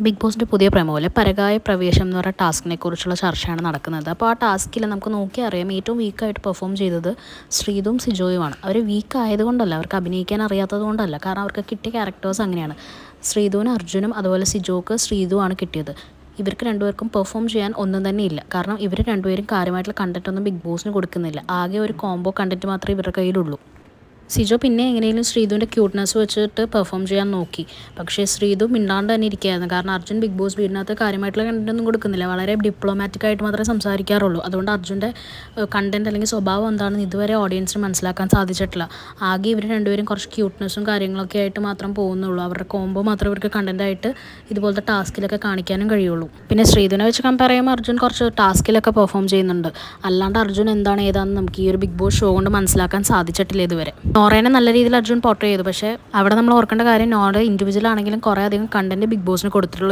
Big ബോസിൻ്റെ പുതിയ പ്രമോയിലെ പരകായ പ്രവേശം എന്ന് പറയുന്ന ടാസ്കിനെ കുറിച്ചുള്ള ചർച്ചയാണ് നടക്കുന്നത്. അപ്പോൾ ആ ടാസ്കിൽ നമുക്ക് നോക്കിയാൽ അറിയാം ഏറ്റവും വീക്കായിട്ട് പെർഫോം ചെയ്തത് ശ്രീതും സിജോയുമാണ്. അവർ വീക്ക് ആയതുകൊണ്ടല്ല, അവർക്ക് അഭിനയിക്കാൻ അറിയാത്തത് കൊണ്ടല്ല, കാരണം അവർക്ക് കിട്ടിയ ക്യാരക്ടേഴ്സ് അങ്ങനെയാണ്. ശ്രീതുവിന് അർജുനും അതുപോലെ സിജോക്ക് ശ്രീതുവാണ് കിട്ടിയത്. ഇവർക്ക് രണ്ടുപേർക്കും പെർഫോം ചെയ്യാൻ ഒന്നും തന്നെ ഇല്ല. കാരണം ഇവർ രണ്ടുപേരും കാര്യമായിട്ടുള്ള കണ്ടൻറ്റ് ഒന്നും ബിഗ് ബോസിന് കൊടുക്കുന്നില്ല. ആകെ ഒരു കോംബോ കണ്ടൻറ്റ് മാത്രമേ ഇവരുടെ കയ്യിലുള്ളൂ. സിജോ പിന്നെ എങ്ങനെയും ശ്രീതുവിൻ്റെ ക്യൂട്ട്നെസ് വെച്ചിട്ട് പെർഫോം ചെയ്യാൻ നോക്കി. പക്ഷേ ശ്രീതു മിണ്ടാണ്ട് തന്നെ ഇരിക്കുകയായിരുന്നു. കാരണം അർജുൻ ബിഗ് ബോസ് വീടിനകത്ത് കാര്യമായിട്ടുള്ള കണ്ടൻറ്റ് ഒന്നും കൊടുക്കുന്നില്ല. വളരെ ഡിപ്ലോമാറ്റിക്കായിട്ട് മാത്രമേ സംസാരിക്കാറുള്ളൂ. അതുകൊണ്ട് അർജുൻ്റെ കണ്ടൻറ്റ് അല്ലെങ്കിൽ സ്വഭാവം എന്താണെന്ന് ഇതുവരെ ഓഡിയൻസിന് മനസ്സിലാക്കാൻ സാധിച്ചിട്ടില്ല. ആകെ ഇവർ രണ്ടുപേരും കുറച്ച് ക്യൂട്ട്നെസ്സും കാര്യങ്ങളൊക്കെ ആയിട്ട് മാത്രം പോകുന്നുള്ളൂ. അവരുടെ കോംബോ മാത്രമേ ഇവർക്ക് കണ്ടൻറ്റായിട്ട് ഇതുപോലത്തെ ടാസ്കിലൊക്കെ കാണിക്കാനും കഴിയുള്ളൂ. പിന്നെ ശ്രീതുവിനെ വെച്ച് കമ്പയർ ചെയ്യുമ്പോൾ അർജുൻ കുറച്ച് ടാസ്കിലൊക്കെ പെർഫോം ചെയ്യുന്നുണ്ട്. അല്ലാണ്ട് അർജുൻ എന്താണ് ഏതാണെന്ന് നമുക്ക് ഈ ഒരു ബിഗ് ബോസ് ഷോ കൊണ്ട് മനസ്സിലാക്കാൻ സാധിച്ചിട്ടില്ല ഇതുവരെ. നോറേനെ നല്ല രീതിയിൽ അർജുൻ പോർട്രേ ചെയ്തു. പക്ഷേ അവിടെ നമ്മൾ ഓർക്കേണ്ട കാര്യം, നോറ ഇൻഡിവിജ്വൽ ആണെങ്കിലും കുറേ അധികം കണ്ടന്റ് ബിഗ് ബോസിന് കൊടുത്തിട്ടുള്ള